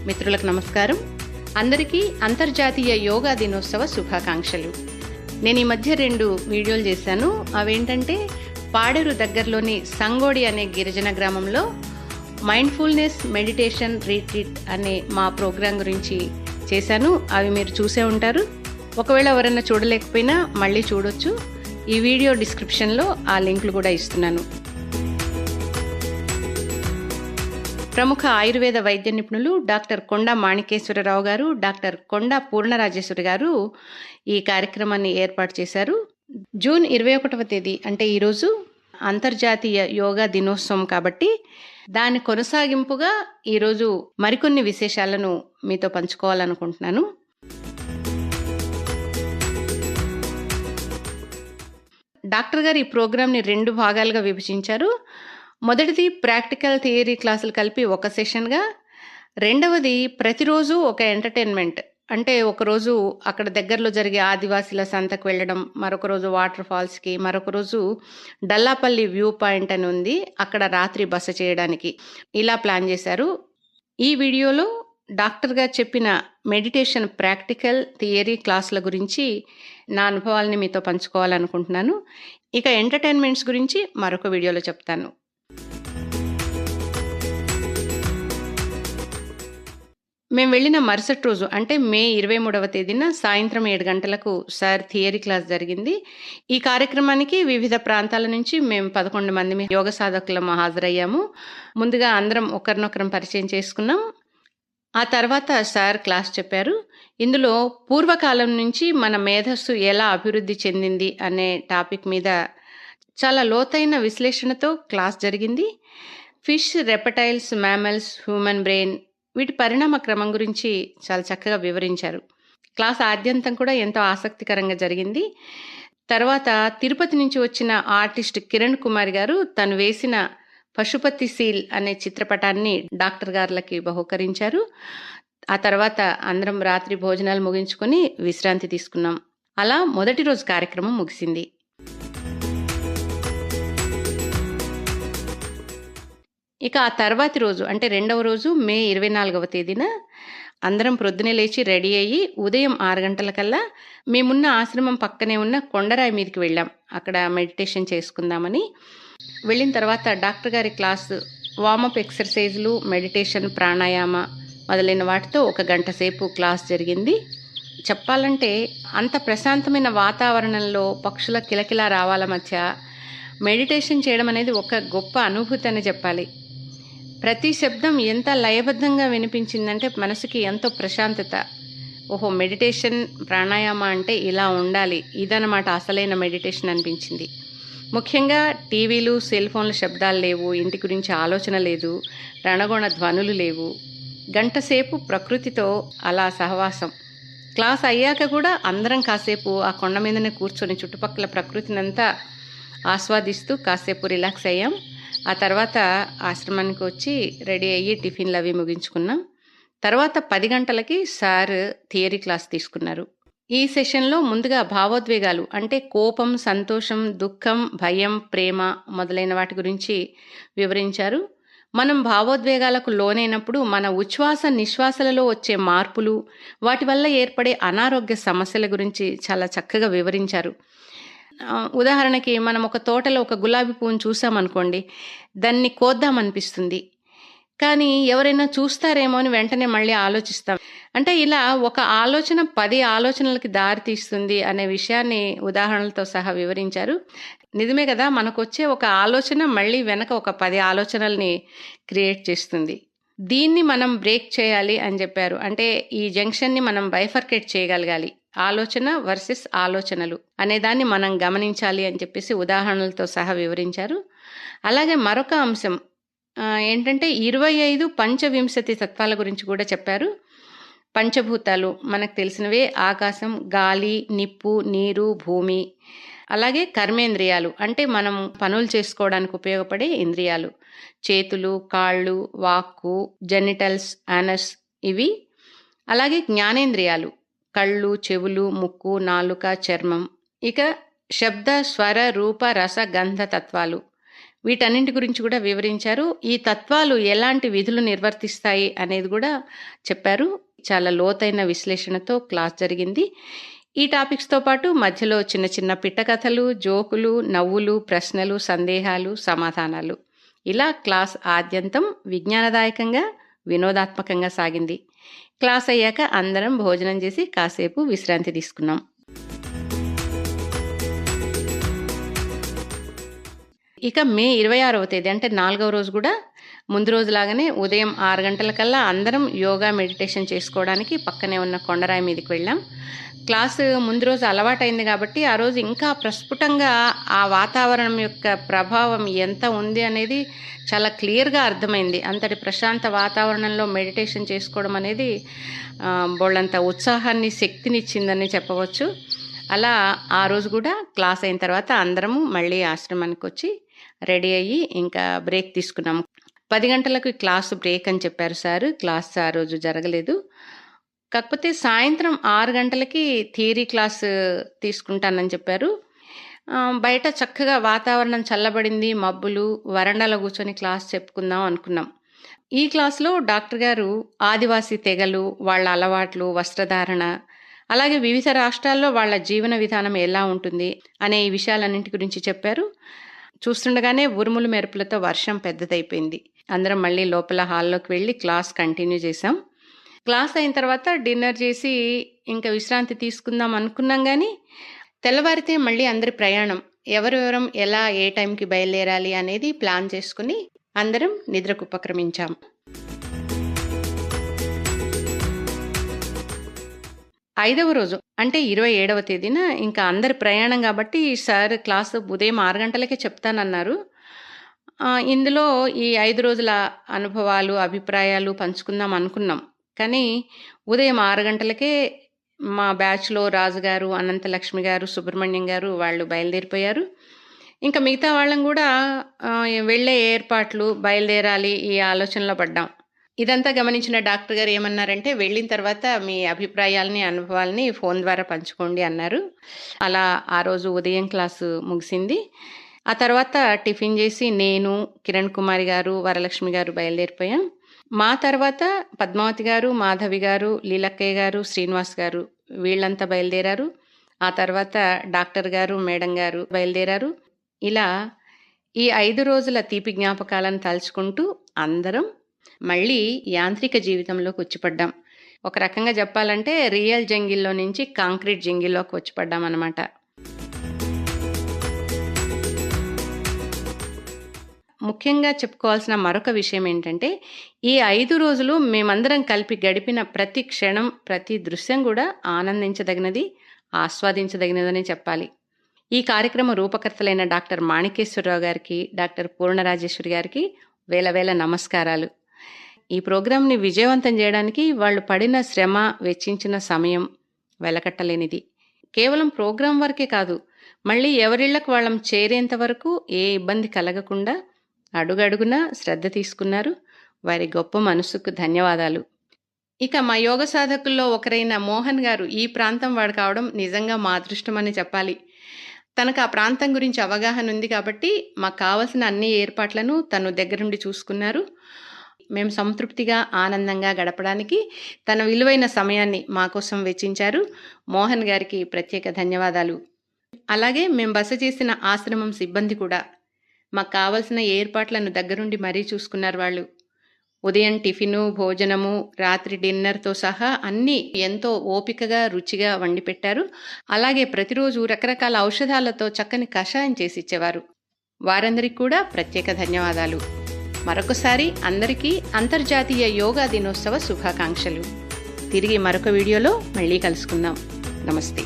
మిత్రులకు నమస్కారం. అందరికీ అంతర్జాతీయ యోగా దినోత్సవ శుభాకాంక్షలు. నేను ఈ మధ్య 2 వీడియోలు చేశాను. అవేంటంటే పాడేరు దగ్గరలోని సంగోడి అనే గిరిజన గ్రామంలో మైండ్ఫుల్నెస్ మెడిటేషన్ రీట్రీట్ అనే మా ప్రోగ్రాం గురించి చేశాను. అవి మీరు చూసే ఉంటారు. ఒకవేళ ఎవరైనా చూడలేకపోయినా మళ్ళీ చూడొచ్చు. ఈ వీడియో డిస్క్రిప్షన్లో ఆ లింకులు కూడా ఇస్తున్నాను. ప్రముఖ ఆయుర్వేద వైద్య నిపుణులు డాక్టర్ కొండా మాణికేశ్వరరావు గారు, డాక్టర్ కొండా పూర్ణరాజేశ్వరి గారు ఈ కార్యక్రమాన్ని ఏర్పాటు చేశారు. జూన్ 21వ తేదీ అంటే ఈరోజు అంతర్జాతీయ యోగా దినోత్సవం కాబట్టి దాని కొనసాగింపుగా ఈరోజు మరికొన్ని విశేషాలను మీతో పంచుకోవాలనుకుంటున్నాను. డాక్టర్ గారు ఈ ప్రోగ్రాంని 2 భాగాలుగా విభజించారు. మొదటిది ప్రాక్టికల్ థియరీ క్లాసులు కలిపి ఒక సెషన్గా, రెండవది ప్రతిరోజు ఒక ఎంటర్టైన్మెంట్ అంటే ఒకరోజు అక్కడ దగ్గరలో జరిగే ఆదివాసీల సంతకు వెళ్ళడం, మరొక రోజు వాటర్ ఫాల్స్కి, మరొక రోజు డల్లాపల్లి వ్యూ పాయింట్ అని ఉంది అక్కడ రాత్రి బస చేయడానికి, ఇలా ప్లాన్ చేశారు. ఈ వీడియోలో డాక్టర్ గారు చెప్పిన మెడిటేషన్ ప్రాక్టికల్ థియరీ క్లాసుల గురించి నా అనుభవాలని మీతో పంచుకోవాలనుకుంటున్నాను. ఇక ఎంటర్టైన్మెంట్స్ గురించి మరొక వీడియోలో చెప్తాను. మేము వెళ్ళిన మరుసటి రోజు అంటే మే 23వ తేదీన సాయంత్రం 7 గంటలకు సార్ థియరీ క్లాస్ జరిగింది. ఈ కార్యక్రమానికి వివిధ ప్రాంతాల నుంచి మేము 11 మంది యోగ సాధకులము హాజరయ్యాము. ముందుగా అందరం ఒకరినొకరం పరిచయం చేసుకున్నాం. ఆ తర్వాత సార్ క్లాస్ చెప్పారు. ఇందులో పూర్వకాలం నుంచి మన మేధస్సు ఎలా అభివృద్ధి చెందింది అనే టాపిక్ మీద చాలా లోతైన విశ్లేషణతో క్లాస్ జరిగింది. ఫిష్, రెపటైల్స్, మ్యామల్స్, హ్యూమన్ బ్రెయిన్ వీటి పరిణామ క్రమం గురించి చాలా చక్కగా వివరించారు. క్లాస్ ఆద్యంతం కూడా ఎంతో ఆసక్తికరంగా జరిగింది. తర్వాత తిరుపతి నుంచి వచ్చిన ఆర్టిస్ట్ కిరణ్ కుమార్ గారు తను వేసిన పశుపతి సీల్ అనే చిత్రపటాన్ని డాక్టర్ గారులకి బహుకరించారు. ఆ తర్వాత అందరం రాత్రి భోజనాలు ముగించుకొని విశ్రాంతి తీసుకున్నాం. అలా మొదటి రోజు కార్యక్రమం ముగిసింది. ఇక ఆ తర్వాతి రోజు అంటే రెండవ రోజు మే 24వ తేదీన అందరం ప్రొద్దునే లేచి రెడీ అయ్యి ఉదయం 6 గంటలకల్లా మేమున్న ఆశ్రమం పక్కనే ఉన్న కొండరాయి మీదకి వెళ్ళాం. అక్కడ మెడిటేషన్ చేసుకుందామని వెళ్ళిన తర్వాత డాక్టర్ గారి క్లాసు వార్మప్ ఎక్సర్సైజులు, మెడిటేషన్, ప్రాణాయామ మొదలైన వాటితో 1 గంట సేపు క్లాస్ జరిగింది. చెప్పాలంటే అంత ప్రశాంతమైన వాతావరణంలో పక్షుల కిలకిలా రావాల మధ్య మెడిటేషన్ చేయడం అనేది ఒక గొప్ప అనుభూతి అని చెప్పాలి. ప్రతి శబ్దం ఎంత లయబద్ధంగా వినిపించిందంటే మనసుకి ఎంతో ప్రశాంతత. ఓహో, మెడిటేషన్ ప్రాణాయామ అంటే ఇలా ఉండాలి, ఇదన్నమాట అసలైన మెడిటేషన్ అనిపించింది. ముఖ్యంగా టీవీలు, సెల్ ఫోన్ల శబ్దాలు లేవు, ఇంటి గురించి ఆలోచన లేదు, రణగొణ ధ్వనులు లేవు. గంట సేపు ప్రకృతితో అలా సహవాసం. క్లాస్ అయ్యాక కూడా అందరం కాసేపు ఆ కొండ మీదనే కూర్చొని చుట్టుపక్కల ప్రకృతినంతా ఆస్వాదిస్తూ కాసేపు రిలాక్స్ అయ్యాం. ఆ తర్వాత ఆశ్రమానికి వచ్చి రెడీ అయ్యి టిఫిన్లు అవి ముగించుకున్నాం. తర్వాత 10 గంటలకి సార్ థియరీ క్లాస్ తీసుకున్నారు. ఈ సెషన్లో ముందుగా భావోద్వేగాలు అంటే కోపం, సంతోషం, దుఃఖం, భయం, ప్రేమ మొదలైన వాటి గురించి వివరించారు. మనం భావోద్వేగాలకు లోనైనప్పుడు మన ఉచ్ఛ్వాస నిశ్వాసలలో వచ్చే మార్పులు, వాటి వల్ల ఏర్పడే అనారోగ్య సమస్యల గురించి చాలా చక్కగా వివరించారు. ఉదాహరణకి మనం ఒక తోటలో ఒక గులాబీ పువ్వును చూసామనుకోండి, దాన్ని కోద్దామనిపిస్తుంది, కానీ ఎవరైనా చూస్తారేమో అని వెంటనే మళ్ళీ ఆలోచిస్తాం. అంటే ఇలా ఒక ఆలోచన 10 ఆలోచనలకి దారి తీస్తుంది అనే విషయాన్ని ఉదాహరణలతో సహా వివరించారు. నిజమే కదా, మనకు వచ్చే ఒక ఆలోచన మళ్ళీ వెనక ఒక 10 ఆలోచనల్ని క్రియేట్ చేస్తుంది. దీన్ని మనం బ్రేక్ చేయాలి అని చెప్పారు. అంటే ఈ జంక్షన్ని మనం బైఫర్కేట్ చేయగలగాలి. ఆలోచన వర్సెస్ ఆలోచనలు అనేదాన్ని మనం గమనించాలి అని చెప్పేసి ఉదాహరణలతో సహా వివరించారు. అలాగే మరొక అంశం ఏంటంటే 25 పంచవింశతి తత్వాల గురించి కూడా చెప్పారు. పంచభూతాలు మనకు తెలిసినవే ఆకాశం, గాలి, నిప్పు, నీరు, భూమి. అలాగే కర్మేంద్రియాలు అంటే మనం పనులు చేసుకోవడానికి ఉపయోగపడే ఇంద్రియాలు, చేతులు, కాళ్ళు, వాక్కు, జెనిటల్స్, యానస్ ఇవి. అలాగే జ్ఞానేంద్రియాలు కళ్ళు, చెవులు, ముక్కు, నాలుక, చర్మం. ఇక శబ్ద, స్వర, రూప, రస, గంధ తత్వాలు వీటన్నింటి గురించి కూడా వివరించారు. ఈ తత్వాలు ఎలాంటి విధులు నిర్వర్తిస్తాయి అనేది కూడా చెప్పారు. చాలా లోతైన విశ్లేషణతో క్లాస్ జరిగింది. ఈ టాపిక్స్తో పాటు మధ్యలో చిన్న చిన్న పిట్టకథలు, జోకులు, నవ్వులు, ప్రశ్నలు, సందేహాలు, సమాధానాలు, ఇలా క్లాస్ ఆద్యంతం విజ్ఞానదాయకంగా, వినోదాత్మకంగా సాగింది. క్లాస్ అయ్యాక అందరం భోజనం చేసి కాసేపు విశ్రాంతి తీసుకున్నాం. ఇక మే 26వ తేదీ అంటే 4వ రోజు కూడా ముందు రోజులాగానే ఉదయం 6 గంటలకల్లా అందరం యోగా మెడిటేషన్ చేసుకోవడానికి పక్కనే ఉన్న కొండరాయి మీదకి వెళ్ళాం. క్లాసు ముందు రోజు అలవాటైంది కాబట్టి ఆ రోజు ఇంకా ప్రస్ఫుటంగా ఆ వాతావరణం యొక్క ప్రభావం ఎంత ఉంది అనేది చాలా క్లియర్గా అర్థమైంది. అంతటి ప్రశాంత వాతావరణంలో మెడిటేషన్ చేసుకోవడం అనేది బోళ్ళంత ఉత్సాహాన్ని, శక్తినిచ్చిందని చెప్పవచ్చు. అలా ఆ రోజు కూడా క్లాస్ అయిన తర్వాత అందరము మళ్ళీ ఆశ్రమానికి వచ్చి రెడీ అయ్యి ఇంకా బ్రేక్ తీసుకున్నాము. 10 గంటలకు క్లాసు బ్రేక్ అని చెప్పారు సార్. క్లాస్ ఆ రోజు జరగలేదు. కాకపోతే సాయంత్రం 6 గంటలకి థియరీ క్లాస్ తీసుకుంటానని చెప్పారు. బయట చక్కగా వాతావరణం చల్లబడింది, మబ్బులు, వరండాలో కూర్చొని క్లాస్ చెప్పుకుందాం అనుకున్నాం. ఈ క్లాస్లో డాక్టర్ గారు ఆదివాసీ తెగలు, వాళ్ళ అలవాట్లు, వస్త్రధారణ, అలాగే వివిధ రాష్ట్రాల్లో వాళ్ళ జీవన విధానం ఎలా ఉంటుంది అనే ఈ విషయాలన్నింటి గురించి చెప్పారు. చూస్తుండగానే ఉరుములు మెరుపులతో వర్షం పెద్దదైపోయింది. అందరం మళ్ళీ లోపల హాల్లోకి వెళ్ళి క్లాస్ కంటిన్యూ చేసాం. క్లాస్ అయిన తర్వాత డిన్నర్ చేసి ఇంకా విశ్రాంతి తీసుకుందాం అనుకున్నాం. కానీ తెల్లవారితే మళ్ళీ అందరి ప్రయాణం, ఎవరెవరం ఎలా ఏ టైంకి బయలుదేరాలి అనేది ప్లాన్ చేసుకుని అందరం నిద్రకు ఉపక్రమించాం. 5వ రోజు అంటే 27వ తేదీన ఇంకా అందరి ప్రయాణం కాబట్టి సార్ క్లాసు ఉదయం 6 గంటలకే చెప్తానన్నారు. ఇందులో ఈ 5 రోజుల అనుభవాలు, అభిప్రాయాలు పంచుకుందాం అనుకున్నాం. కానీ ఉదయం 6 గంటలకే మా బ్యాచ్లో రాజుగారు, అనంతలక్ష్మి గారు, సుబ్రహ్మణ్యం గారు వాళ్ళు బయలుదేరిపోయారు. ఇంకా మిగతా వాళ్ళం కూడా వెళ్ళే ఏర్పాట్లు, బయలుదేరాలి ఈ ఆలోచనలో పడ్డాం. ఇదంతా గమనించిన డాక్టర్ గారు ఏమన్నారంటే, వెళ్ళిన తర్వాత మీ అభిప్రాయాలని, అనుభవాలని ఫోన్ ద్వారా పంచుకోండి అన్నారు. అలా ఆ రోజు ఉదయం క్లాసు ముగిసింది. ఆ తర్వాత టిఫిన్ చేసి నేను, కిరణ్ కుమారి గారు, వరలక్ష్మి గారు బయలుదేరిపోయాం. మా తర్వాత పద్మావతి గారు, మాధవి గారు, లీలక్కయ్య గారు, శ్రీనివాస్ గారు వీళ్ళంతా బయలుదేరారు. ఆ తర్వాత డాక్టర్ గారు, మేడం గారు బయలుదేరారు. ఇలా ఈ 5 రోజుల తీపి జ్ఞాపకాలను తలుచుకుంటూ అందరం మళ్ళీ యాంత్రిక జీవితంలోకి వచ్చిపడ్డాం. ఒక రకంగా చెప్పాలంటే రియల్ జంగిల్లో నుంచి కాంక్రీట్ జంగిల్లోకి వచ్చిపడ్డాం అన్నమాట. ముఖ్యంగా చెప్పుకోవాల్సిన మరొక విషయం ఏంటంటే, ఈ 5 రోజులు మేమందరం కలిపి గడిపిన ప్రతి క్షణం, ప్రతి దృశ్యం కూడా ఆనందించదగినది, ఆస్వాదించదగినదని చెప్పాలి. ఈ కార్యక్రమ రూపకర్తలైన డాక్టర్ మాణికేశ్వరరావు గారికి, డాక్టర్ పూర్ణరాజేశ్వరి గారికి వేల వేల నమస్కారాలు. ఈ ప్రోగ్రాంని విజయవంతం చేయడానికి వాళ్ళు పడిన శ్రమ, వెచ్చించిన సమయం వెలకట్టలేనిది. కేవలం ప్రోగ్రాం వరకే కాదు, మళ్ళీ ఎవరిళ్లకు వాళ్ళం చేరేంత వరకు ఏ ఇబ్బంది కలగకుండా అడుగడుగునా శ్రద్ధ తీసుకున్నారు. వారి గొప్ప మనసుకు ధన్యవాదాలు. ఇక మా యోగ సాధకుల్లో ఒకరైన మోహన్ గారు ఈ ప్రాంతం వాడు కావడం నిజంగా మా అదృష్టమని చెప్పాలి. తనకు ఆ ప్రాంతం గురించి అవగాహన ఉంది కాబట్టి మాకు కావలసిన అన్ని ఏర్పాట్లను తను దగ్గరుండి చూసుకున్నారు. మేము సంతృప్తిగా, ఆనందంగా గడపడానికి తన విలువైన సమయాన్ని మా కోసం వెచ్చించారు. మోహన్ గారికి ప్రత్యేక ధన్యవాదాలు. అలాగే మేము బస చేసిన ఆశ్రమం సిబ్బంది కూడా మాకు కావలసిన ఏర్పాట్లను దగ్గరుండి మరీ చూసుకున్నారు. వాళ్ళు ఉదయం టిఫిను, భోజనము, రాత్రి డిన్నర్తో సహా అన్నీ ఎంతో ఓపికగా, రుచిగా వండి పెట్టారు. అలాగే ప్రతిరోజు రకరకాల ఔషధాలతో చక్కని కషాయం చేసి ఇచ్చేవారు. వారందరికీ కూడా ప్రత్యేక ధన్యవాదాలు. మరొకసారి అందరికీ అంతర్జాతీయ యోగా దినోత్సవ శుభాకాంక్షలు. తిరిగి మరొక వీడియోలో మళ్ళీ కలుసుకుందాం. నమస్తే.